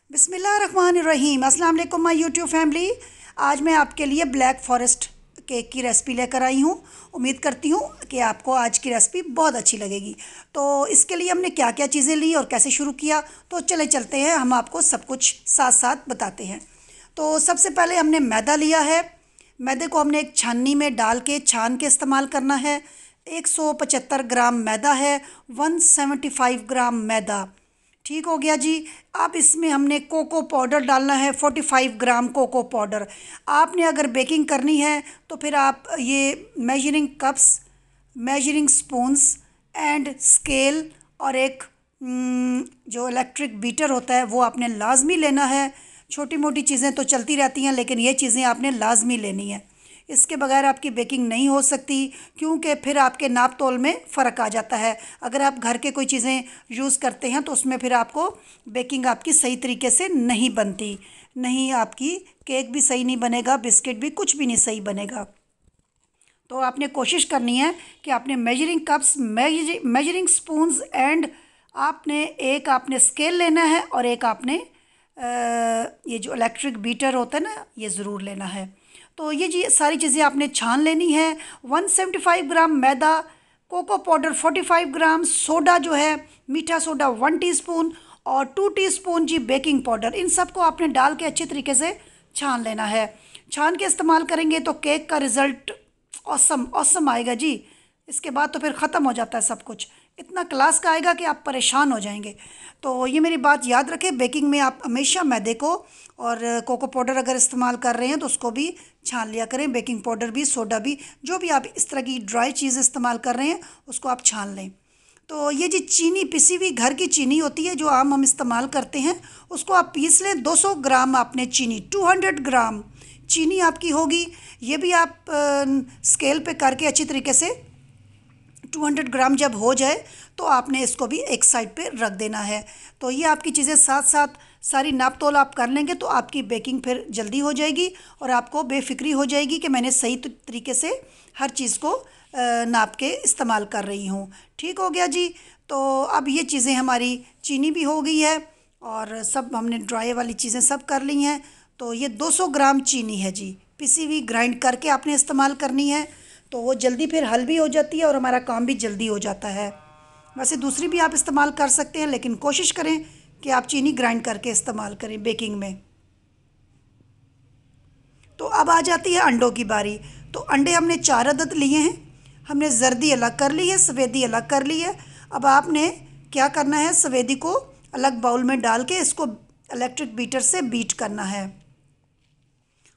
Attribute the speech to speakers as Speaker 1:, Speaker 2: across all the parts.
Speaker 1: बिस्मिल्लाहिर्रहमानिर्रहीम। अस्सलाम वालेकुम माय यूट्यूब फैमिली। आज मैं आपके लिए ब्लैक फॉरेस्ट केक की रेसिपी लेकर आई हूँ। उम्मीद करती हूँ कि आपको आज की रेसिपी बहुत अच्छी लगेगी। तो इसके लिए हमने क्या क्या चीज़ें ली और कैसे शुरू किया, तो चले चलते हैं, हम आपको सब कुछ साथ साथ बताते हैं। तो सबसे पहले हमने मैदा लिया है। मैदे को हमने एक छाननी में डाल के छान के इस्तेमाल करना है। 175 ग्राम मैदा है, 175 ग्राम मैदा। ठीक हो गया जी। अब इसमें हमने कोको पाउडर डालना है, 45 ग्राम कोको पाउडर। आपने अगर बेकिंग करनी है तो फिर आप ये measuring cups, measuring spoons and scale और एक जो इलेक्ट्रिक बीटर होता है वो आपने लाजमी लेना है। छोटी मोटी चीज़ें तो चलती रहती हैं, लेकिन ये चीज़ें आपने लाजमी लेनी है। इसके बगैर आपकी बेकिंग नहीं हो सकती, क्योंकि फिर आपके नाप तोल में फ़र्क आ जाता है। अगर आप घर के कोई चीज़ें यूज़ करते हैं तो उसमें फिर आपको बेकिंग आपकी सही तरीके से नहीं बनती, नहीं आपकी केक भी सही नहीं बनेगा, बिस्किट भी, कुछ भी नहीं सही बनेगा। तो आपने कोशिश करनी है कि आपने measuring cups, measuring spoons and आपने स्केल लेना है और एक आपने ये जो इलेक्ट्रिक बीटर होता है ना, ये ज़रूर लेना है। तो ये जी सारी चीज़ें आपने छान लेनी है। 175 ग्राम मैदा, कोको पाउडर 45 ग्राम, सोडा जो है मीठा सोडा 1 टीस्पून और 2 टीस्पून जी बेकिंग पाउडर, इन सबको आपने डाल के अच्छे तरीके से छान लेना है। छान के इस्तेमाल करेंगे तो केक का रिज़ल्ट ऑसम ऑसम आएगा जी। इसके बाद तो फिर ख़त्म हो जाता है सब कुछ, इतना क्लास का आएगा कि आप परेशान हो जाएंगे। तो ये मेरी बात याद रखें, बेकिंग में आप हमेशा मैदे को और कोको पाउडर अगर इस्तेमाल कर रहे हैं तो उसको भी छान लिया करें, बेकिंग पाउडर भी, सोडा भी, जो भी आप इस तरह की ड्राई चीज़ इस्तेमाल कर रहे हैं उसको आप छान लें। तो ये जी चीनी, पिसी हुई घर की चीनी होती है जो आम हम इस्तेमाल करते हैं, उसको आप पीस लें। 200 ग्राम आपने चीनी, 200 ग्राम चीनी आपकी होगी। ये भी आप स्केल पे करके अच्छी तरीके से 200 ग्राम जब हो जाए तो आपने इसको भी एक साइड पे रख देना है। तो ये आपकी चीज़ें साथ साथ सारी नाप तोल आप कर लेंगे तो आपकी बेकिंग फिर जल्दी हो जाएगी और आपको बेफिक्री हो जाएगी कि मैंने सही तरीके से हर चीज़ को नाप के इस्तेमाल कर रही हूँ। ठीक हो गया जी। तो अब ये चीज़ें हमारी चीनी भी हो गई है और सब हमने ड्राई वाली चीज़ें सब कर ली हैं। तो ये 200 ग्राम चीनी है जी, पिसी हुई, ग्राइंड करके आपने इस्तेमाल करनी है। तो वो जल्दी फिर हल भी हो जाती है और हमारा काम भी जल्दी हो जाता है। वैसे दूसरी भी आप इस्तेमाल कर सकते हैं, लेकिन कोशिश करें कि आप चीनी ग्राइंड करके इस्तेमाल करें बेकिंग में। तो अब आ जाती है अंडों की बारी। तो अंडे हमने 4 अदद लिए हैं। हमने जर्दी अलग कर ली है, सफ़ेदी अलग कर ली है। अब आपने क्या करना है, सफ़ेदी को अलग बाउल में डाल के इसको इलेक्ट्रिक बीटर से बीट करना है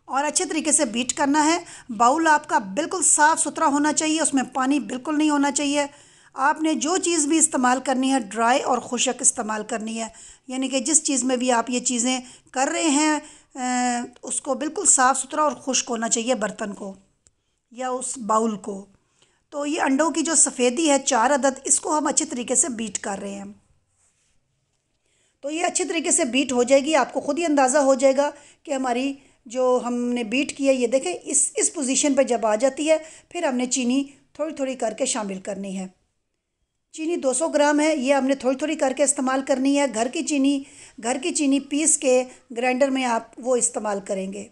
Speaker 1: और अच्छे तरीके से बीट करना है। बाउल आपका बिल्कुल साफ़ सुथरा होना चाहिए, उसमें पानी बिल्कुल नहीं होना चाहिए। आपने जो चीज़ भी इस्तेमाल करनी है ड्राई और खुशक इस्तेमाल करनी है, यानी कि जिस चीज़ में भी आप ये चीज़ें कर रहे हैं उसको बिल्कुल साफ़ सुथरा और खुश्क होना चाहिए बर्तन को या उस बाउल को। तो ये अंडों की जो सफ़ेदी है 4 अदद, इसको हम अच्छे तरीके से बीट कर रहे हैं। तो ये अच्छी तरीके से बीट हो जाएगी, आपको ख़ुद ही अंदाज़ा हो जाएगा कि हमारी जो हमने बीट किया, ये देखें इस पोजीशन पे जब आ जाती है फिर हमने चीनी थोड़ी थोड़ी करके शामिल करनी है। चीनी 200 ग्राम है, ये हमने थोड़ी थोड़ी करके इस्तेमाल करनी है। घर की चीनी पीस के ग्राइंडर में आप वो इस्तेमाल करेंगे।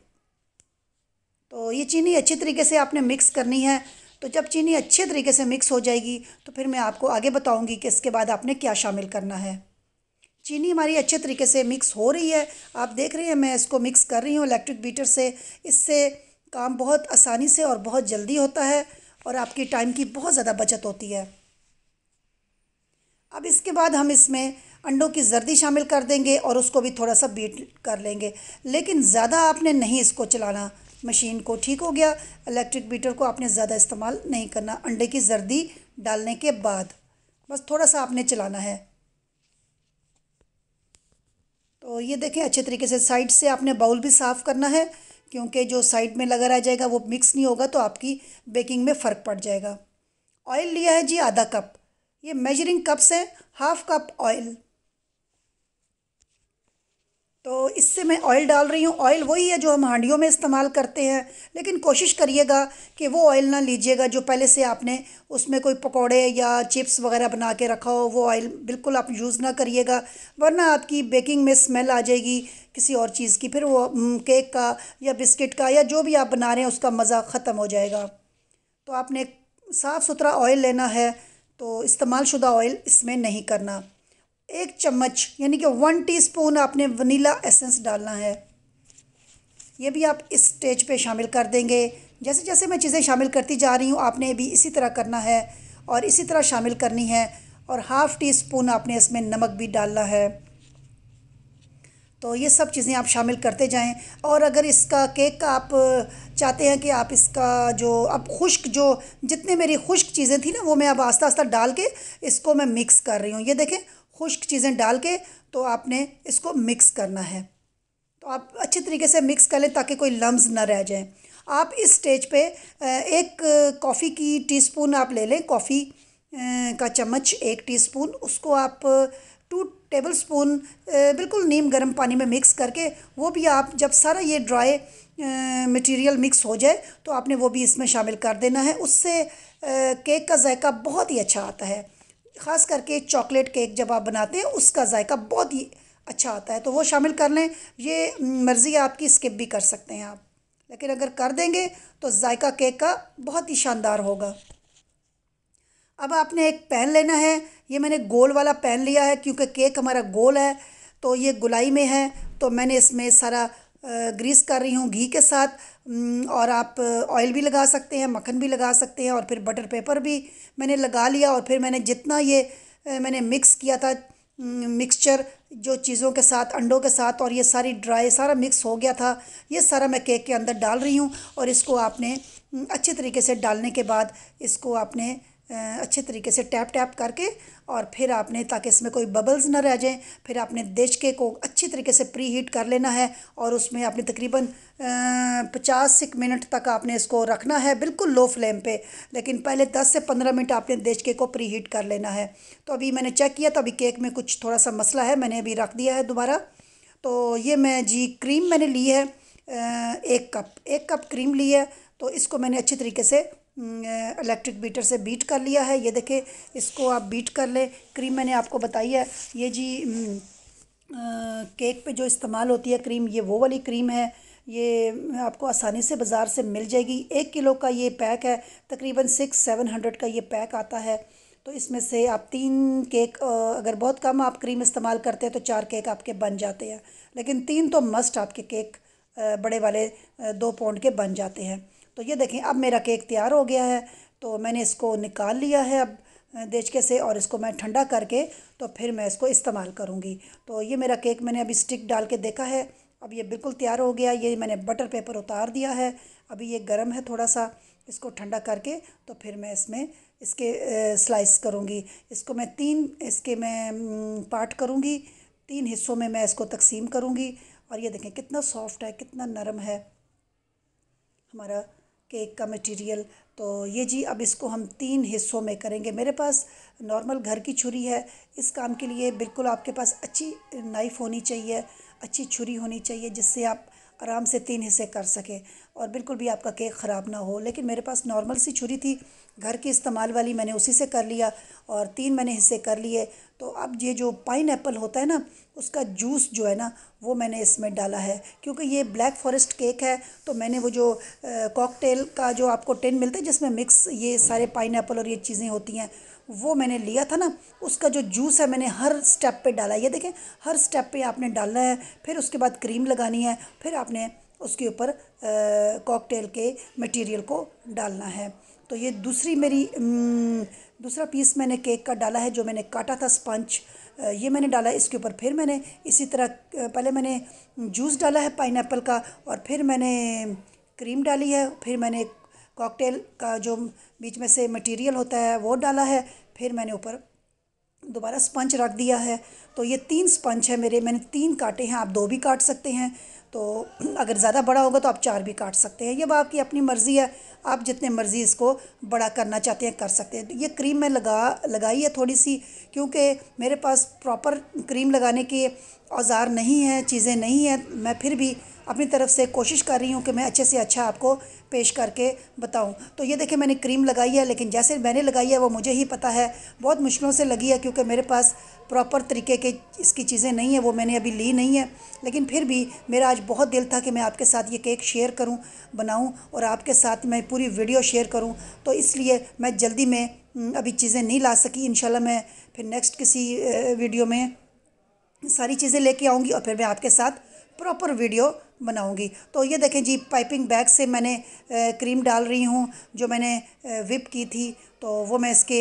Speaker 1: तो ये चीनी अच्छी तरीके से आपने मिक्स करनी है। तो जब चीनी अच्छे तरीके से मिक्स हो जाएगी तो फिर मैं आपको आगे बताऊंगी कि इसके बाद आपने क्या शामिल करना है। चीनी हमारी अच्छे तरीके से मिक्स हो रही है, आप देख रहे हैं मैं इसको मिक्स कर रही हूँ इलेक्ट्रिक बीटर से। इससे काम बहुत आसानी से और बहुत जल्दी होता है और आपकी टाइम की बहुत ज़्यादा बचत होती है। अब इसके बाद हम इसमें अंडों की जर्दी शामिल कर देंगे और उसको भी थोड़ा सा बीट कर लेंगे, लेकिन ज़्यादा आपने नहीं इसको चलाना मशीन को। ठीक हो गया। इलेक्ट्रिक बीटर को आपने ज़्यादा इस्तेमाल नहीं करना अंडे की जर्दी डालने के बाद, बस थोड़ा सा आपने चलाना है। तो ये देखें अच्छे तरीके से साइड से आपने बाउल भी साफ़ करना है, क्योंकि जो साइड में लगा रह जाएगा वो मिक्स नहीं होगा तो आपकी बेकिंग में फ़र्क पड़ जाएगा। ऑयल लिया है जी आधा कप, ये मेजरिंग कप से हाफ कप ऑयल। तो इससे मैं ऑयल डाल रही हूँ। ऑयल वही है जो हम हांडियों में इस्तेमाल करते हैं, लेकिन कोशिश करिएगा कि वो ऑयल ना लीजिएगा जो पहले से आपने उसमें कोई पकोड़े या चिप्स वगैरह बना के रखा हो। वो ऑयल बिल्कुल आप यूज़ ना करिएगा, वरना आपकी बेकिंग में स्मेल आ जाएगी किसी और चीज़ की, फिर वो केक का या बिस्किट का या जो भी आप बना रहे हैं उसका मज़ा ख़त्म हो जाएगा। तो आपने साफ़ सुथरा ऑयल लेना है, तो इस्तेमाल शुदा ऑयल इसमें नहीं करना। 1 चम्मच यानी कि 1 टीस्पून आपने वनीला एसेंस डालना है। ये भी आप इस स्टेज पे शामिल कर देंगे। जैसे जैसे मैं चीज़ें शामिल करती जा रही हूँ आपने भी इसी तरह करना है और इसी तरह शामिल करनी है। और 1/2 टीस्पून आपने इसमें नमक भी डालना है। तो ये सब चीज़ें आप शामिल करते जाएं। और अगर इसका केक का आप चाहते हैं कि आप इसका जो अब खुश्क जो जितने मेरी खुश्क चीज़ें थी ना वो मैं अब आस्ता आस्ता डाल के इसको मैं मिक्स कर रही हूँ। ये देखें, खुश्क चीज़ें डाल के तो आपने इसको मिक्स करना है। तो आप अच्छे तरीके से मिक्स कर लें ताकि कोई लम्स ना रह जाए। आप इस स्टेज पे एक कॉफ़ी की टीस्पून आप ले लें, कॉफ़ी का चम्मच 1 टीस्पून, उसको आप 2 टेबल स्पून बिल्कुल नीम गर्म पानी में मिक्स करके वो भी आप जब सारा ये ड्राई मटेरियल मिक्स हो जाए तो आपने वो भी इसमें शामिल कर देना है। उससे केक का जायका बहुत ही अच्छा आता है। ख़ास करके चॉकलेट केक जब आप बनाते हैं उसका जायका बहुत ही अच्छा आता है, तो वो शामिल कर लें। ये मर्ज़ी है आपकी, स्किप भी कर सकते हैं आप, लेकिन अगर कर देंगे तो जायका केक का बहुत ही शानदार होगा। अब आपने एक पैन लेना है। ये मैंने गोल वाला पैन लिया है क्योंकि केक हमारा गोल है, तो ये गोलाई में है। तो मैंने इसमें सारा ग्रीस कर रही हूँ घी के साथ। और आप ऑयल भी लगा सकते हैं, मक्खन भी लगा सकते हैं, और फिर बटर पेपर भी मैंने लगा लिया। और फिर मैंने जितना ये मैंने मिक्स किया था मिक्सचर जो चीज़ों के साथ, अंडों के साथ, और ये सारी ड्राई सारा मिक्स हो गया था, ये सारा मैं केक के अंदर डाल रही हूँ। और इसको आपने अच्छे तरीके से डालने के बाद इसको आपने अच्छे तरीके से टैप टैप करके, और फिर आपने, ताकि इसमें कोई बबल्स ना रह जाएं, फिर आपने देचके को अच्छी तरीके से प्री हीट कर लेना है। और उसमें आपने तकरीबन 50 मिनट तक आपने इसको रखना है बिल्कुल लो फ्लेम पे, लेकिन पहले 10 से 15 मिनट आपने देचके को प्री हीट कर लेना है। तो अभी मैंने चेक किया तो अभी केक में कुछ थोड़ा सा मसला है, मैंने अभी रख दिया है दोबारा। तो ये मैं जी क्रीम मैंने ली है 1 कप क्रीम ली है। तो इसको मैंने अच्छी तरीके से इलेक्ट्रिक बीटर से बीट कर लिया है। ये देखें, इसको आप बीट कर लें। क्रीम मैंने आपको बताई है, ये जी केक पे जो इस्तेमाल होती है क्रीम, ये वो वाली क्रीम है। ये आपको आसानी से बाज़ार से मिल जाएगी। 1 किलो का ये पैक है, तकरीबन 600-700 का ये पैक आता है। तो इसमें से आप 3 केक, अगर बहुत कम आप क्रीम इस्तेमाल करते हैं तो 4 केक आपके बन जाते हैं, लेकिन 3 तो मस्ट आपके केक बड़े वाले 2 पाउंड के बन जाते हैं। तो ये देखें, अब मेरा केक तैयार हो गया है। तो मैंने इसको निकाल लिया है अब देचके से, और इसको मैं ठंडा करके तो फिर मैं इसको इस्तेमाल करूँगी। तो ये मेरा केक मैंने अभी स्टिक डाल के देखा है, अब ये बिल्कुल तैयार हो गया। ये मैंने बटर पेपर उतार दिया है, अभी ये गर्म है थोड़ा सा। इसको ठंडा करके तो फिर मैं इसमें इसके स्लाइस करूँगी। इसको मैं 3 इसके मैं पार्ट करूँगी, 3 हिस्सों में मैं इसको तकसीम करूँगी। और ये देखें कितना सॉफ्ट है, कितना नरम है हमारा केक का मटेरियल। तो ये जी अब इसको हम 3 हिस्सों में करेंगे। मेरे पास नॉर्मल घर की छुरी है इस काम के लिए। बिल्कुल आपके पास अच्छी नाइफ़ होनी चाहिए, अच्छी छुरी होनी चाहिए, जिससे आप आराम से 3 हिस्से कर सकें और बिल्कुल भी आपका केक ख़राब ना हो। लेकिन मेरे पास नॉर्मल सी छुरी थी घर की इस्तेमाल वाली, मैंने उसी से कर लिया और 3 मैंने हिस्से कर लिए। तो अब ये जो पाइन एप्पल होता है ना, उसका जूस जो है ना वो मैंने इसमें डाला है, क्योंकि ये ब्लैक फॉरेस्ट केक है। तो मैंने वो जो कॉकटेल का जो आपको टिन मिलता है जिसमें मिक्स ये सारे पाइन एप्पल और ये चीज़ें होती हैं, वो मैंने लिया था ना, उसका जो जूस है मैंने हर स्टेप पे डाला। ये देखें, हर स्टेप पे आपने डालना है। फिर उसके बाद क्रीम लगानी है, फिर आपने उसके ऊपर कॉकटेल के मटेरियल को डालना है। तो ये दूसरी मेरी दूसरा पीस मैंने केक का डाला है जो मैंने काटा था स्पंज, ये मैंने डाला है इसके ऊपर। फिर मैंने इसी तरह पहले मैंने जूस डाला है पाइनएप्पल का, और फिर मैंने क्रीम डाली है, फिर मैंने कॉकटेल का जो बीच में से मटेरियल होता है वो डाला है, फिर मैंने ऊपर दोबारा स्पंज रख दिया है। तो ये 3 स्पंज है मेरे, मैंने 3 काटे हैं, आप 2 भी काट सकते हैं। तो अगर ज़्यादा बड़ा होगा तो आप 4 भी काट सकते हैं, ये आपकी अपनी मर्ज़ी है, आप जितने मर्ज़ी इसको बड़ा करना चाहते हैं कर सकते हैं। तो ये क्रीम मैं लगाई है थोड़ी सी, क्योंकि मेरे पास प्रॉपर क्रीम लगाने के औज़ार नहीं हैं, चीज़ें नहीं हैं। मैं फिर भी अपनी तरफ से कोशिश कर रही हूँ कि मैं अच्छे से अच्छा आपको पेश करके बताऊँ। तो ये देखिए मैंने क्रीम लगाई है, लेकिन जैसे मैंने लगाई है वो मुझे ही पता है, बहुत मुश्किलों से लगी है, क्योंकि मेरे पास प्रॉपर तरीके के इसकी चीज़ें नहीं है, वो मैंने अभी ली नहीं है। लेकिन फिर भी मेरा आज बहुत दिल था कि मैं आपके साथ ये केक शेयर करूं, बनाऊं और आपके साथ मैं पूरी वीडियो शेयर करूं। तो इसलिए मैं जल्दी में अभी चीज़ें नहीं ला सकी। इंशाल्लाह मैं फिर नेक्स्ट किसी वीडियो में सारी चीज़ें लेके आऊँगी और फिर मैं आपके साथ प्रॉपर वीडियो बनाऊँगी। तो ये देखें जी, पाइपिंग बैग से मैंने क्रीम डाल रही हूँ जो मैंने विप की थी। तो वो मैं इसके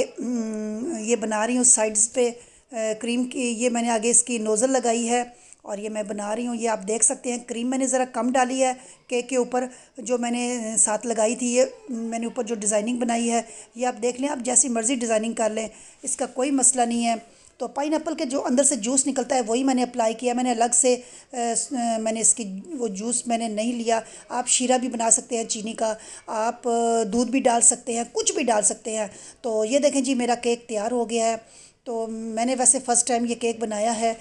Speaker 1: ये बना रही हूँ साइड्स पे क्रीम की। ये मैंने आगे इसकी नोज़ल लगाई है और ये मैं बना रही हूँ। ये आप देख सकते हैं क्रीम मैंने ज़रा कम डाली है केक के ऊपर, जो मैंने साथ लगाई थी। ये मैंने ऊपर जो डिज़ाइनिंग बनाई है ये आप देख लें, आप जैसी मर्ज़ी डिज़ाइनिंग कर लें, इसका कोई मसला नहीं है। तो पाइनएप्पल के जो अंदर से जूस निकलता है वही मैंने अप्लाई किया। मैंने अलग से मैंने इसकी वो जूस मैंने नहीं लिया। आप शीरा भी बना सकते हैं चीनी का, आप दूध भी डाल सकते हैं, कुछ भी डाल सकते हैं। तो ये देखें जी, मेरा केक तैयार हो गया है। तो मैंने वैसे फ़र्स्ट टाइम ये केक बनाया है,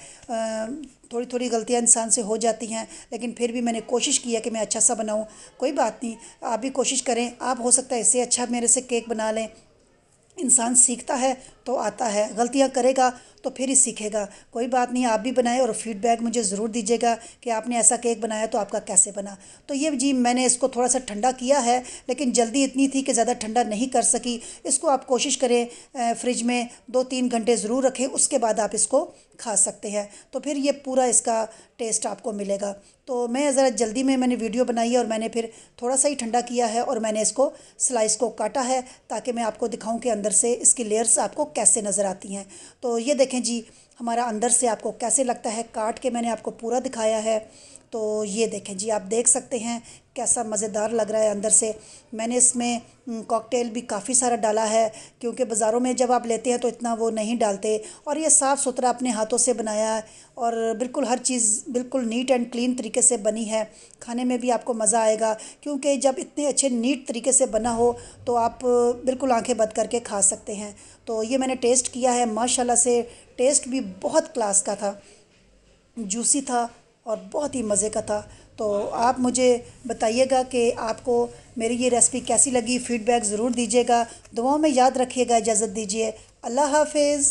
Speaker 1: थोड़ी थोड़ी गलतियां इंसान से हो जाती हैं, लेकिन फिर भी मैंने कोशिश की है कि मैं अच्छा सा बनाऊं। कोई बात नहीं, आप भी कोशिश करें, आप हो सकता है इससे अच्छा मेरे से केक बना लें। इंसान सीखता है तो आता है, गलतियां करेगा तो फिर ही सीखेगा। कोई बात नहीं, आप भी बनाएं और फीडबैक मुझे ज़रूर दीजिएगा कि आपने ऐसा केक बनाया तो आपका कैसे बना। तो ये जी मैंने इसको थोड़ा सा ठंडा किया है, लेकिन जल्दी इतनी थी कि ज़्यादा ठंडा नहीं कर सकी। इसको आप कोशिश करें फ्रिज में 2-3 घंटे ज़रूर रखें, उसके बाद आप इसको खा सकते हैं। तो फिर ये पूरा इसका टेस्ट आपको मिलेगा। तो मैं ज़रा जल्दी में मैंने वीडियो बनाई है और मैंने फिर थोड़ा सा ही ठंडा किया है और मैंने इसको स्लाइस को काटा है ताकि मैं आपको दिखाऊं कि अंदर से इसकी लेयर्स आपको कैसे नज़र आती हैं। तो ये देखें जी, हमारा अंदर से आपको कैसे लगता है, काट के मैंने आपको पूरा दिखाया है। तो ये देखें जी, आप देख सकते हैं कैसा मज़ेदार लग रहा है अंदर से। मैंने इसमें कॉकटेल भी काफ़ी सारा डाला है, क्योंकि बाज़ारों में जब आप लेते हैं तो इतना वो नहीं डालते। और ये साफ़ सुथरा अपने हाथों से बनाया है और बिल्कुल हर चीज़ बिल्कुल नीट एंड क्लीन तरीके से बनी है। खाने में भी आपको मज़ा आएगा, क्योंकि जब इतने अच्छे नीट तरीके से बना हो तो आप बिल्कुल आंखें बंद करके खा सकते हैं। तो ये मैंने टेस्ट किया है, माशाल्लाह से टेस्ट भी बहुत क्लास का था, जूसी था और बहुत ही मज़े का था। तो आप मुझे बताइएगा कि आपको मेरी ये रेसिपी कैसी लगी, फ़ीडबैक ज़रूर दीजिएगा। दुआओं में याद रखिएगा, इजाज़त दीजिए, अल्लाह हाफिज़।